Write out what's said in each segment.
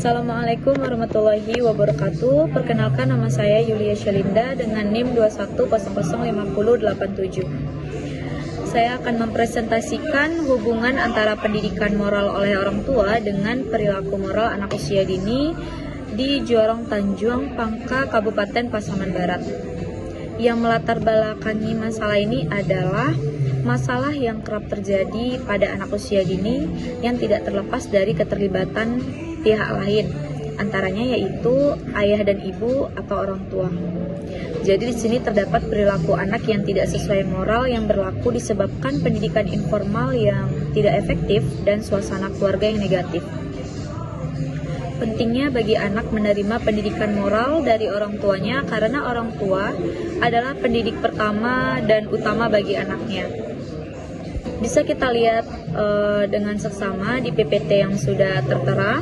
Assalamualaikum warahmatullahi wabarakatuh. Perkenalkan, nama saya Yulia Shelinda dengan NIM 21005087. Saya akan mempresentasikan hubungan antara pendidikan moral oleh orang tua dengan perilaku moral anak usia dini di Jorong Tanjung, Pangka, Kabupaten Pasaman Barat. Yang melatar belakangi masalah ini adalah masalah yang kerap terjadi pada anak usia dini yang tidak terlepas dari keterlibatan pihak lain, antaranya yaitu ayah dan ibu atau orang tua. Jadi di sini terdapat perilaku anak yang tidak sesuai moral yang berlaku disebabkan pendidikan informal yang tidak efektif dan suasana keluarga yang negatif. Pentingnya bagi anak menerima pendidikan moral dari orang tuanya karena orang tua adalah pendidik pertama dan utama bagi anaknya. Bisa kita lihat dengan seksama di PPT yang sudah tertera.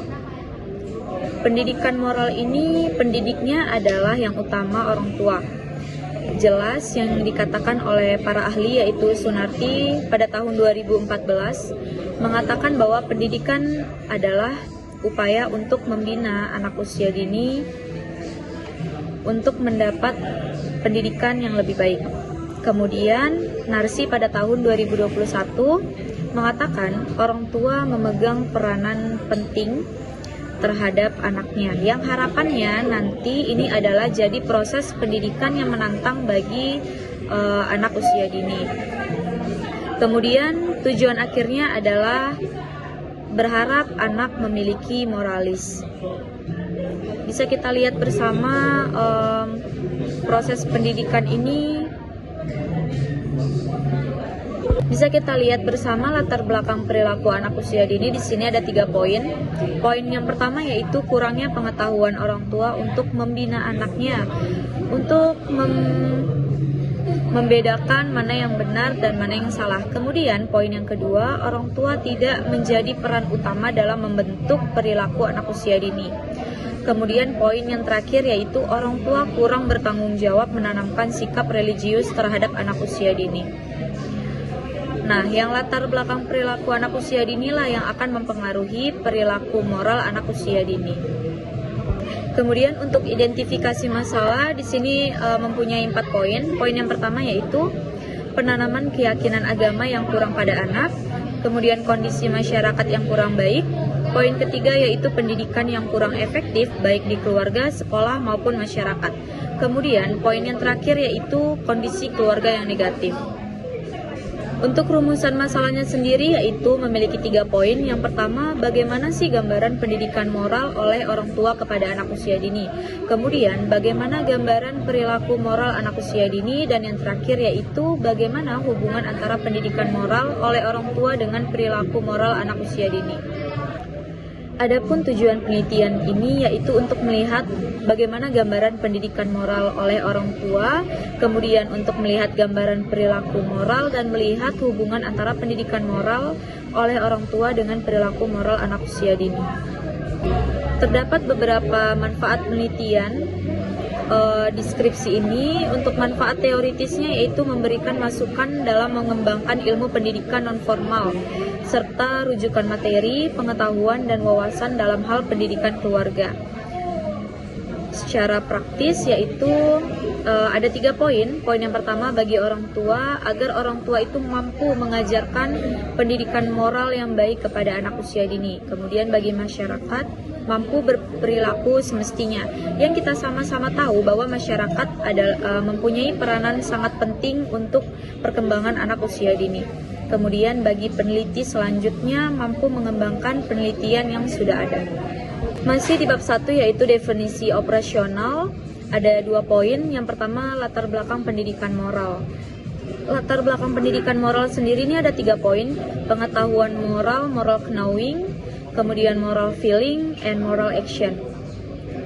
Pendidikan moral ini pendidiknya adalah yang utama orang tua. Jelas yang dikatakan oleh para ahli yaitu Sunarti pada tahun 2014 mengatakan bahwa pendidikan adalah upaya untuk membina anak usia dini untuk mendapat pendidikan yang lebih baik. Kemudian Narsi pada tahun 2021 mengatakan orang tua memegang peranan penting terhadap anaknya, yang harapannya nanti ini adalah jadi proses pendidikan yang menantang bagi anak usia dini. Kemudian tujuan akhirnya adalah berharap anak memiliki moralis. Bisa kita lihat bersama proses pendidikan ini. Bisa kita lihat bersama latar belakang perilaku anak usia dini. Di sini ada 3 poin. Poin yang pertama yaitu kurangnya pengetahuan orang tua untuk membina anaknya, untuk membedakan mana yang benar dan mana yang salah. Kemudian poin yang kedua, orang tua tidak menjadi peran utama dalam membentuk perilaku anak usia dini. Kemudian poin yang terakhir yaitu orang tua kurang bertanggung jawab menanamkan sikap religius terhadap anak usia dini. Nah, yang latar belakang perilaku anak usia dini lah yang akan mempengaruhi perilaku moral anak usia dini. Kemudian untuk identifikasi masalah di sini mempunyai 4 poin. Poin yang pertama yaitu penanaman keyakinan agama yang kurang pada anak, kemudian kondisi masyarakat yang kurang baik. Poin ketiga yaitu pendidikan yang kurang efektif baik di keluarga, sekolah maupun masyarakat. Kemudian poin yang terakhir yaitu kondisi keluarga yang negatif. Untuk rumusan masalahnya sendiri yaitu memiliki 3 poin. Yang pertama, bagaimana sih gambaran pendidikan moral oleh orang tua kepada anak usia dini. Kemudian, bagaimana gambaran perilaku moral anak usia dini. Dan yang terakhir yaitu bagaimana hubungan antara pendidikan moral oleh orang tua dengan perilaku moral anak usia dini. Adapun tujuan penelitian ini yaitu untuk melihat bagaimana gambaran pendidikan moral oleh orang tua, kemudian untuk melihat gambaran perilaku moral dan melihat hubungan antara pendidikan moral oleh orang tua dengan perilaku moral anak usia dini. Terdapat beberapa manfaat penelitian deskripsi ini. Untuk manfaat teoritisnya yaitu memberikan masukan dalam mengembangkan ilmu pendidikan non-formal serta rujukan materi, pengetahuan, dan wawasan dalam hal pendidikan keluarga. Secara praktis yaitu ada 3 poin. Poin yang pertama bagi orang tua, agar orang tua itu mampu mengajarkan pendidikan moral yang baik kepada anak usia dini. Kemudian bagi masyarakat, mampu berperilaku semestinya. Yang kita sama-sama tahu bahwa masyarakat mempunyai peranan sangat penting untuk perkembangan anak usia dini. Kemudian bagi peneliti selanjutnya mampu mengembangkan penelitian yang sudah ada. Masih di bab 1 yaitu definisi operasional, ada 2 poin. Yang pertama, latar belakang pendidikan moral. Latar belakang pendidikan moral sendiri ini ada 3 poin. Pengetahuan moral, moral knowing, kemudian moral feeling, and moral action.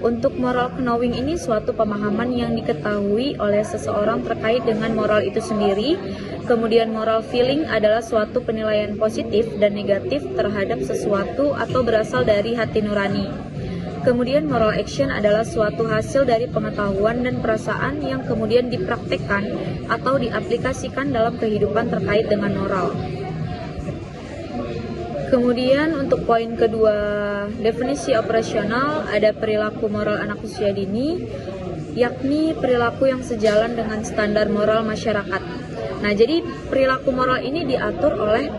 Untuk moral knowing ini suatu pemahaman yang diketahui oleh seseorang terkait dengan moral itu sendiri. Kemudian moral feeling adalah suatu penilaian positif dan negatif terhadap sesuatu atau berasal dari hati nurani. Kemudian moral action adalah suatu hasil dari pengetahuan dan perasaan yang kemudian dipraktekkan atau diaplikasikan dalam kehidupan terkait dengan moral. Kemudian untuk poin kedua, definisi operasional, ada perilaku moral anak usia dini, yakni perilaku yang sejalan dengan standar moral masyarakat. Nah, jadi perilaku moral ini diatur oleh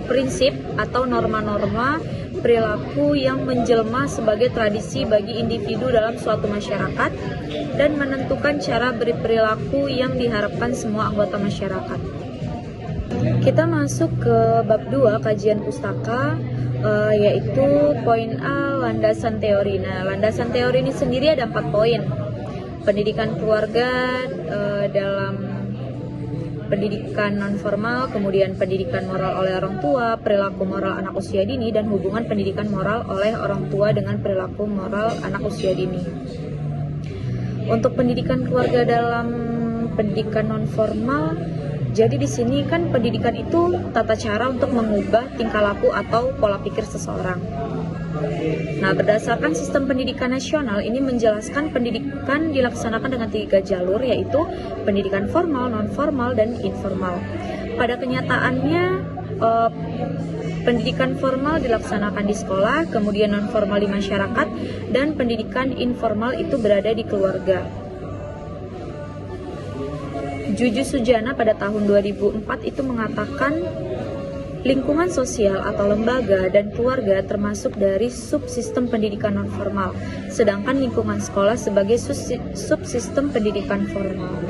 prinsip atau norma-norma perilaku yang menjelma sebagai tradisi bagi individu dalam suatu masyarakat dan menentukan cara berperilaku yang diharapkan semua anggota masyarakat. Kita masuk ke bab 2 kajian pustaka, yaitu poin A, landasan teori. Nah, landasan teori ini sendiri ada 4 poin. Pendidikan keluarga dalam pendidikan non-formal, kemudian pendidikan moral oleh orang tua, perilaku moral anak usia dini, dan hubungan pendidikan moral oleh orang tua dengan perilaku moral anak usia dini. Untuk pendidikan keluarga dalam pendidikan non-formal, jadi di sini kan pendidikan itu tata cara untuk mengubah tingkah laku atau pola pikir seseorang. Nah, berdasarkan sistem pendidikan nasional ini menjelaskan pendidikan dilaksanakan dengan 3 jalur, yaitu pendidikan formal, non-formal, dan informal. Pada kenyataannya, pendidikan formal dilaksanakan di sekolah, kemudian non-formal di masyarakat, dan pendidikan informal itu berada di keluarga. Juju Sujana pada tahun 2004 itu mengatakan lingkungan sosial atau lembaga dan keluarga termasuk dari subsistem pendidikan non-formal, sedangkan lingkungan sekolah sebagai subsistem pendidikan formal,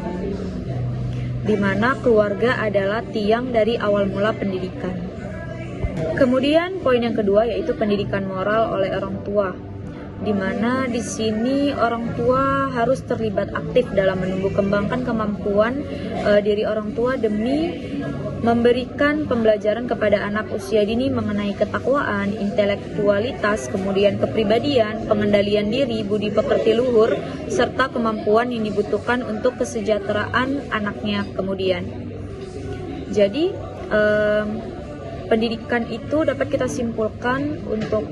di mana keluarga adalah tiang dari awal mula pendidikan. Kemudian poin yang kedua yaitu pendidikan moral oleh orang tua, di mana di sini orang tua harus terlibat aktif dalam menumbuh kembangkan kemampuan diri orang tua demi memberikan pembelajaran kepada anak usia dini mengenai ketakwaan, intelektualitas, kemudian kepribadian, pengendalian diri, budi pekerti luhur, serta kemampuan yang dibutuhkan untuk kesejahteraan anaknya kemudian. Jadi, pendidikan itu dapat kita simpulkan, untuk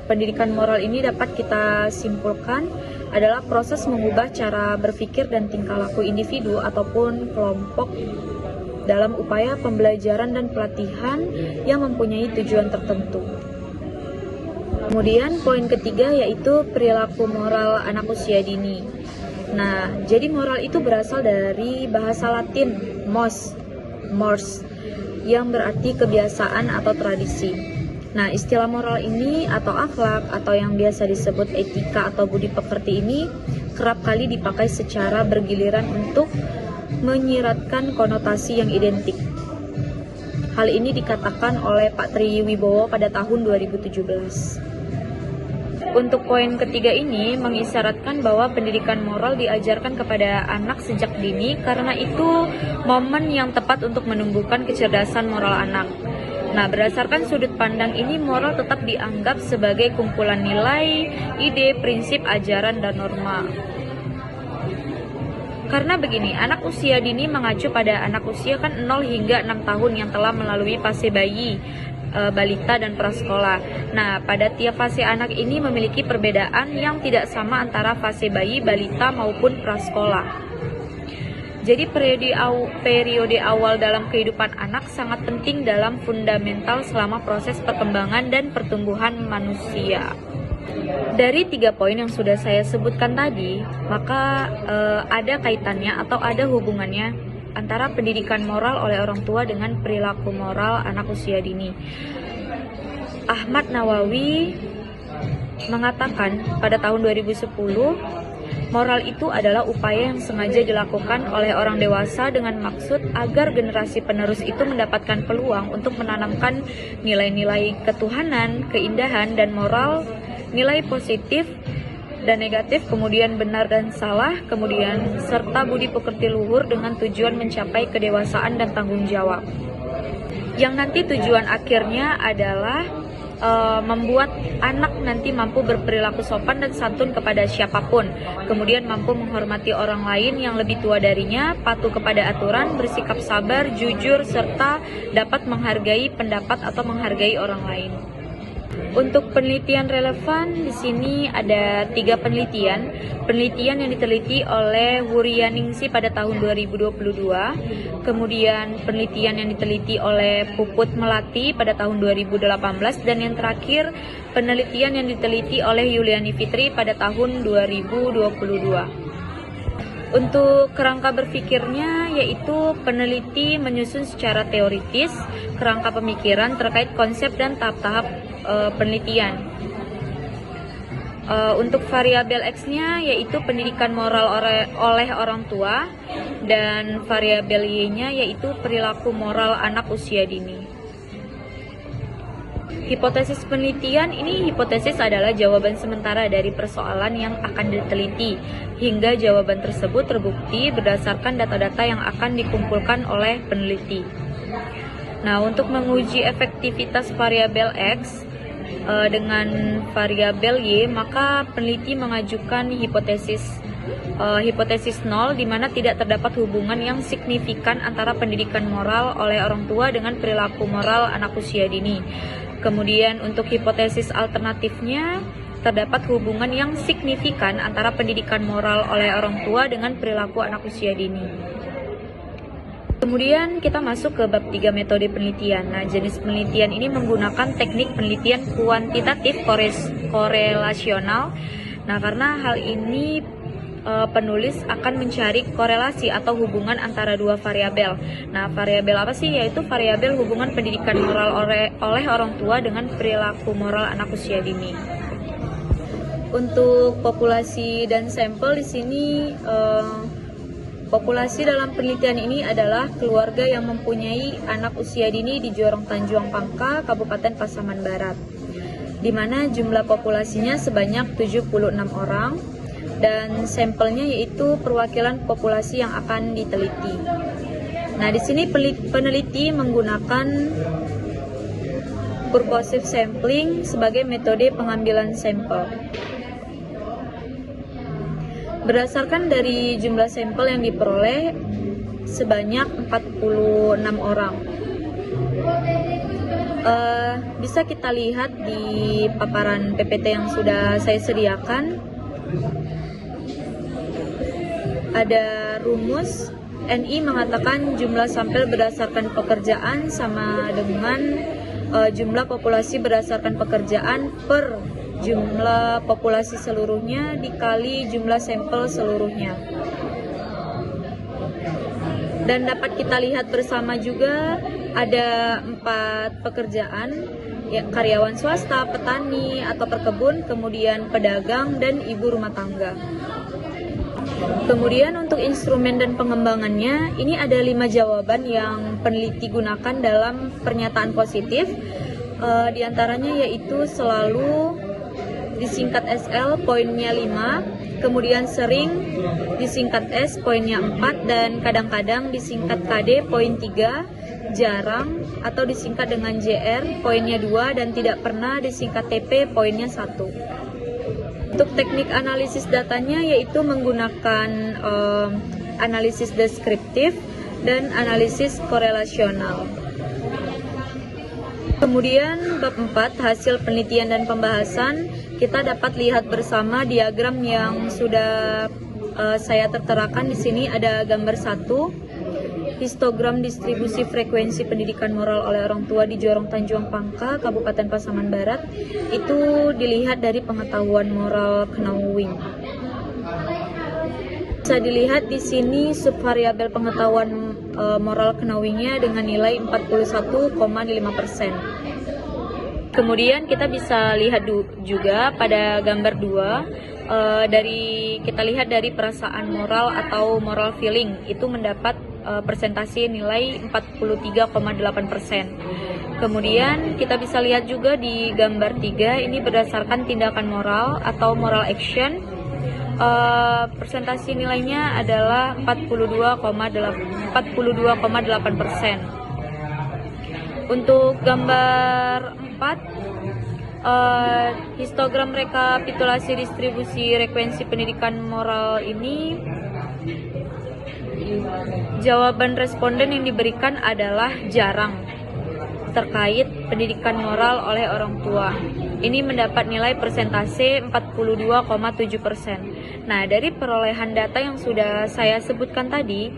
pendidikan moral ini dapat kita simpulkan adalah proses mengubah cara berpikir dan tingkah laku individu ataupun kelompok dalam upaya pembelajaran dan pelatihan yang mempunyai tujuan tertentu. Kemudian poin ketiga yaitu perilaku moral anak usia dini. Nah, jadi moral itu berasal dari bahasa Latin mors, yang berarti kebiasaan atau tradisi. Nah, istilah moral ini atau akhlak atau yang biasa disebut etika atau budi pekerti ini kerap kali dipakai secara bergiliran untuk menyiratkan konotasi yang identik. Hal ini dikatakan oleh Pak Tri Wibowo pada tahun 2017. Untuk poin ketiga ini mengisyaratkan bahwa pendidikan moral diajarkan kepada anak sejak dini karena itu momen yang tepat untuk menumbuhkan kecerdasan moral anak. Nah, berdasarkan sudut pandang ini, moral tetap dianggap sebagai kumpulan nilai, ide, prinsip, ajaran, dan norma. Karena begini, anak usia dini mengacu pada anak usia kan 0 hingga 6 tahun yang telah melalui fase bayi, balita, dan prasekolah. Nah, pada tiap fase anak ini memiliki perbedaan yang tidak sama antara fase bayi, balita, maupun prasekolah. Jadi periode awal dalam kehidupan anak sangat penting dalam fundamental selama proses perkembangan dan pertumbuhan manusia. Dari 3 poin yang sudah saya sebutkan tadi, maka ada kaitannya atau ada hubungannya antara pendidikan moral oleh orang tua dengan perilaku moral anak usia dini. Ahmad Nawawi mengatakan pada tahun 2010, moral itu adalah upaya yang sengaja dilakukan oleh orang dewasa dengan maksud agar generasi penerus itu mendapatkan peluang untuk menanamkan nilai-nilai ketuhanan, keindahan, dan moral, nilai positif dan negatif, kemudian benar dan salah, kemudian serta budi pekerti luhur dengan tujuan mencapai kedewasaan dan tanggung jawab. Yang nanti tujuan akhirnya adalah membuat anak nanti mampu berperilaku sopan dan santun kepada siapapun, kemudian mampu menghormati orang lain yang lebih tua darinya, patuh kepada aturan, bersikap sabar, jujur, serta dapat menghargai pendapat atau menghargai orang lain. Untuk penelitian relevan di sini ada 3 penelitian. Penelitian yang diteliti oleh Wuryaningsi pada tahun 2022, kemudian penelitian yang diteliti oleh Puput Melati pada tahun 2018, dan yang terakhir penelitian yang diteliti oleh Yuliani Fitri pada tahun 2022. Untuk kerangka berpikirnya, yaitu peneliti menyusun secara teoritis kerangka pemikiran terkait konsep dan tahap-tahap penelitian. Untuk variabel X-nya yaitu pendidikan moral oleh orang tua, dan variabel Y-nya yaitu perilaku moral anak usia dini. Hipotesis penelitian ini, hipotesis adalah jawaban sementara dari persoalan yang akan diteliti hingga jawaban tersebut terbukti berdasarkan data-data yang akan dikumpulkan oleh peneliti. Nah, untuk menguji efektivitas variabel X dengan variabel Y, maka peneliti mengajukan hipotesis nol, di mana tidak terdapat hubungan yang signifikan antara pendidikan moral oleh orang tua dengan perilaku moral anak usia dini. Kemudian untuk hipotesis alternatifnya, terdapat hubungan yang signifikan antara pendidikan moral oleh orang tua dengan perilaku anak usia dini. Kemudian kita masuk ke bab 3 metode penelitian. Nah, jenis penelitian ini menggunakan teknik penelitian kuantitatif korelasional. Nah, karena hal ini penulis akan mencari korelasi atau hubungan antara dua variabel. Nah, variabel apa sih? Yaitu variabel hubungan pendidikan moral oleh orang tua dengan perilaku moral anak usia dini. Untuk populasi dan sampel di sini, populasi dalam penelitian ini adalah keluarga yang mempunyai anak usia dini di Jorong Tanjung Pangka, Kabupaten Pasaman Barat, di mana jumlah populasinya sebanyak 76 orang. Dan sampelnya yaitu perwakilan populasi yang akan diteliti. Nah, di sini peneliti menggunakan purposive sampling sebagai metode pengambilan sampel. Berdasarkan dari jumlah sampel yang diperoleh sebanyak 46 orang. Bisa kita lihat di paparan PPT yang sudah saya sediakan. Ada rumus NI mengatakan jumlah sampel berdasarkan pekerjaan sama dengan jumlah populasi berdasarkan pekerjaan per jumlah populasi seluruhnya dikali jumlah sampel seluruhnya. Dan dapat kita lihat bersama juga ada 4 pekerjaan, ya, karyawan swasta, petani atau perkebun, kemudian pedagang, dan ibu rumah tangga. Kemudian untuk instrumen dan pengembangannya, ini ada 5 jawaban yang peneliti gunakan dalam pernyataan positif. Di antaranya yaitu selalu disingkat SL poinnya 5, kemudian sering disingkat S poinnya 4, dan kadang-kadang disingkat KD poin 3, jarang atau disingkat dengan JR poinnya 2, dan tidak pernah disingkat TP poinnya 1. Untuk teknik analisis datanya yaitu menggunakan analisis deskriptif dan analisis korelasional. Kemudian bab 4, hasil penelitian dan pembahasan, kita dapat lihat bersama diagram yang sudah saya terterakan di sini. Ada gambar 1, histogram distribusi frekuensi pendidikan moral oleh orang tua di Jorong Tanjung Pangka, Kabupaten Pasaman Barat. Itu dilihat dari pengetahuan moral Knowing. Bisa dilihat di sini subvariabel pengetahuan moral Knowing-nya dengan nilai 41,5%. Kemudian kita bisa lihat juga pada gambar 2, kita lihat dari perasaan moral atau moral feeling, itu mendapat persentase nilai 43,8%. Kemudian kita bisa lihat juga di gambar 3, ini berdasarkan tindakan moral atau moral action. Persentase nilainya adalah 42,8%. Untuk gambar 4, histogram rekapitulasi distribusi frekuensi pendidikan moral ini, jawaban responden yang diberikan adalah jarang terkait pendidikan moral oleh orang tua. ini mendapat nilai persentase 42,7%. Nah, dari perolehan data yang sudah saya sebutkan tadi,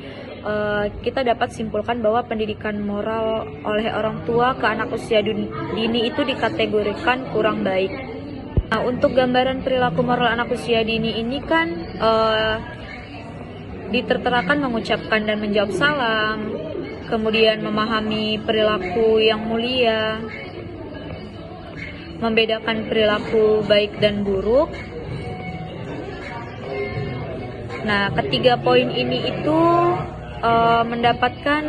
kita dapat simpulkan bahwa pendidikan moral oleh orang tua ke anak usia dini itu dikategorikan kurang baik. Nah, untuk gambaran perilaku moral anak usia dini ini kan diterterakan mengucapkan dan menjawab salam, kemudian memahami perilaku yang mulia, membedakan perilaku baik dan buruk. Nah, ketiga poin ini itu mendapatkan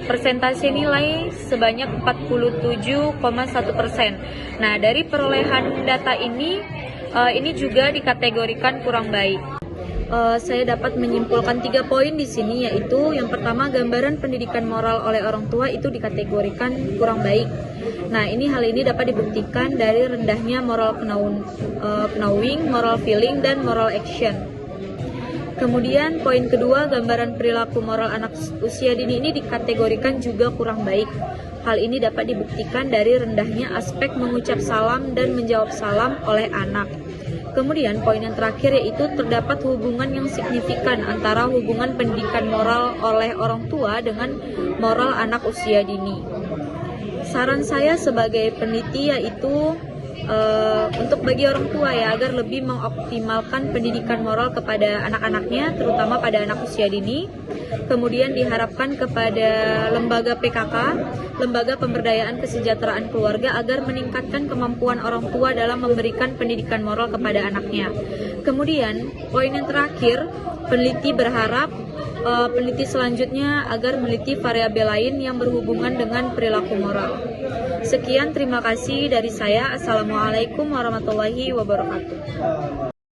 persentase nilai sebanyak 47,1%. Nah, dari perolehan data ini juga dikategorikan kurang baik. Saya dapat menyimpulkan 3 poin di sini, yaitu yang pertama, gambaran pendidikan moral oleh orang tua itu dikategorikan kurang baik. Nah, hal ini dapat dibuktikan dari rendahnya moral knowing, moral feeling, dan moral action. Kemudian poin kedua, gambaran perilaku moral anak usia dini ini dikategorikan juga kurang baik. Hal ini dapat dibuktikan dari rendahnya aspek mengucap salam dan menjawab salam oleh anak. Kemudian poin yang terakhir yaitu terdapat hubungan yang signifikan antara hubungan pendidikan moral oleh orang tua dengan moral anak usia dini. Saran saya sebagai peneliti yaitu untuk bagi orang tua agar lebih mengoptimalkan pendidikan moral kepada anak-anaknya, terutama pada anak usia dini. Kemudian diharapkan kepada lembaga PKK, lembaga pemberdayaan kesejahteraan keluarga, agar meningkatkan kemampuan orang tua dalam memberikan pendidikan moral kepada anaknya. Kemudian poin yang terakhir, peneliti berharap peneliti selanjutnya agar meneliti variabel lain yang berhubungan dengan perilaku moral. Sekian, terima kasih dari saya. Assalamualaikum warahmatullahi wabarakatuh.